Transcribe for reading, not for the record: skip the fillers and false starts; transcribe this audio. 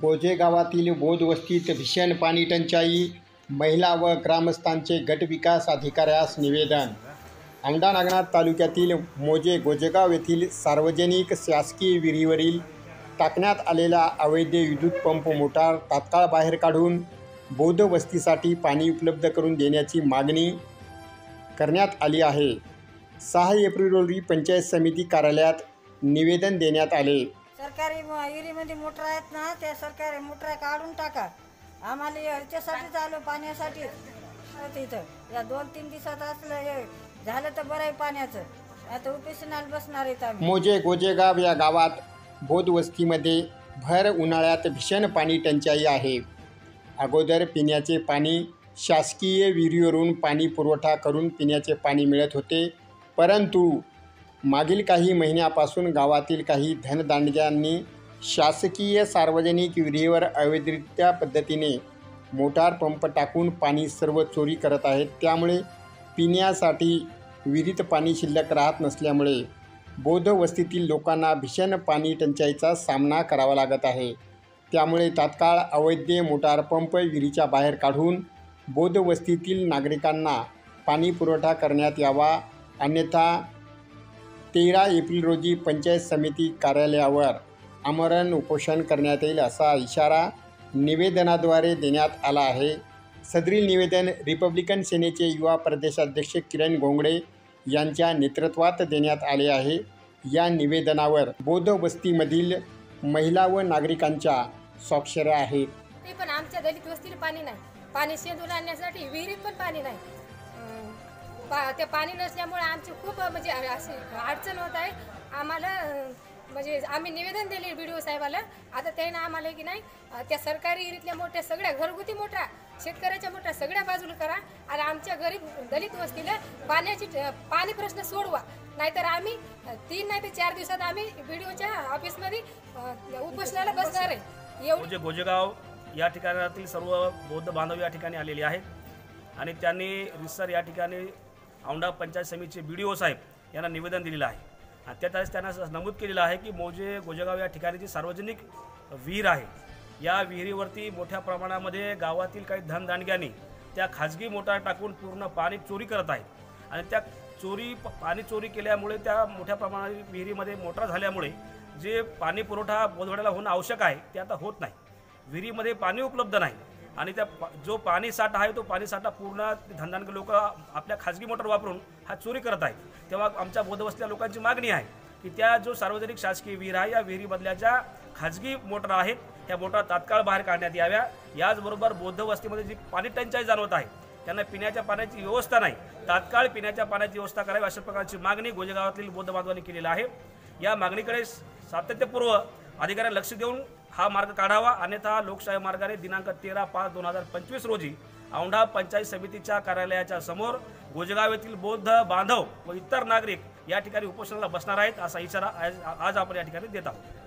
गोजे गावातील बौद्ध वस्तीत भीषण पाणी टंचाई, महिला व ग्रामस्थांचे गटविकास अधिकाऱ्यास निवेदन। औंढा नागनाथ तालुक्यातील मोजे गोजेगाव येथील सार्वजनिक शासकीय विहिरीवरील टाकण्यात आलेला अवैध विद्युत पंप मोटार तात्काळ बाहेर काढून बौद्ध वस्तीसाठी पाणी उपलब्ध करून देण्याची मागणी करण्यात आली आहे। 6 एप्रिल रोजी पंचायत समिती कार्यालयात निवेदन देण्यात आले। सरकारी विहिरीमध्ये मोटर आहेत ना, त्या सरकारी मोटर काढून टाका। आम्हाला याच्यासाठीच आलो, पाण्यासाठी तिथं या 2-3 दिवसात असलं हे झालं तर बरं आहे पाण्याचं। आता उपेशनाला बसणार आहेत आम्ही। मोजे गोजेगाव या गावात बौद्ध वस्तीमध्ये भर उन्हाळ्यात भीषण पाणी टंचाई आहे। अगोदर पिण्याचे पाणी शासकीय विहिरीवरून पाणी पुरवठा करून पिण्याचे पाणी मिळत होते, परंतु मागील काही महिन्यापासून गावातील काही धनदांडग्यांनी शासकीय सार्वजनिक विहिरीवर अवैधरित्या पद्धतीने मोटार पंप टाकून पाणी सर्व चोरी करत आहेत। त्यामुळे पिण्यासाठी विहिरीत पाणी शिल्लक राहत नसल्यामुळे बौद्ध वस्तीतील लोकांना भीषण पाणी टंचाईचा सामना करावा लागत आहे। त्यामुळे तात्काळ अवैध मोटार पंप विहिरीच्या बाहेर काढून बौद्ध वस्तीतील नागरिकांना पाणी पुरवठा करण्यात यावा, अन्यथा 13 एप्रिल रोजी पंचायत समिती कार्यालयावर आमरण उपोषण करण्यात येईल असा इशारा निवेदनाद्वारे देण्यात आला आहे। सदरील निवेदन रिपब्लिकन सेनेचे युवा प्रदेशाध्यक्ष किरण घोंगडे यांच्या नेतृत्वात देण्यात आले आहे। या निवेदनावर बौद्ध वस्तीमधील महिला व नागरिकांच्या स्वाक्षऱ्या आहेत। ते पण आमच्या दलित वस्तीला पाणी नाही, पाणी शेंदूर आणण्यासाठी विहिरीत पण पाणी नाही। ते पाणी नसल्यामुळे आमची खूप म्हणजे अशी अडचण होत आहे आम्हाला। म्हणजे आम्ही निवेदन दिले BDO साहेबाला, आता त्यानं आम्हाला की नाही त्या सरकारी विहिरीतल्या मोठ्या सगळ्या घरगुती मोठ्या शेतकऱ्याच्या मोठ्या सगळ्या बाजूला करा आणि आमच्या गरीब दलित वस्तीला पाणी प्रश्न सोडवा, नाहीतर आम्ही 3 नाही तर 4 दिवसात आम्ही BDOच्या ऑफिसमध्ये उपोषणाला बसणार आहे। एवढे गोजेगाव या ठिकाणातील सर्व बौद्ध बांधव या ठिकाणी आलेले आहेत आणि त्यांनी रिसर या ठिकाणी औंढा पंचायत समितीचे BDO साहेब यांना निवेदन दिलेलं आहे आणि त्यातच त्यांना नमूद केलेलं आहे की मोजे गोजेगाव या ठिकाणी जी सार्वजनिक विहीर आहे, या विहिरीवरती मोठ्या प्रमाणामध्ये गावातील काही धनदांडग्यांनी त्या खाजगी मोटार टाकून पूर्ण पाणी चोरी करत आहेत आणि त्या पाणी चोरी केल्यामुळे त्या मोठ्या प्रमाणात विहिरीमध्ये मोटार झाल्यामुळे जे पाणी पुरवठा बोधवड्याला होणं आवश्यक आहे ते आता होत नाही। विहिरीमध्ये पाणी उपलब्ध नाही आणि त्या जो पाणी साठा आहे तो पाणी साठा पूर्ण धनदांडगे लोक आपल्या खाजगी मोटर वापरून हा चोरी करत आहेत। तेव्हा आमच्या बौद्ध वस्तीच्या लोकांची मागणी आहे की त्या जो सार्वजनिक शासकीय विहीर आहे, या विहिरीमधल्या ज्या खाजगी मोटर आहेत त्या मोटर तात्काळ बाहेर काढण्यात याव्या। याचबरोबर बौद्ध वस्तीमध्ये जी पाणी टंचाई जाणवत आहे त्यांना पिण्याच्या पाण्याची व्यवस्था नाही, तात्काळ पिण्याच्या पाण्याची व्यवस्था करावी अशा प्रकारची मागणी गोजेगावातील बौद्ध बांधवांनी केलेली आहे। या मागणीकडे सातत्यपूर्व अधिकाऱ्यांनी लक्ष देऊन हा मार्ग काढावा, अन्यथा लोकशाही मार्गाने दिनांक 13/5/2025 रोजी औंढा पंचायत समितीच्या कार्यालयाच्या समोर गोजेगाव येथील बौद्ध बांधव व इतर नागरिक या ठिकाणी उपोषणाला बसणार आहेत असा इशारा आज आपण या ठिकाणी देत आहोत।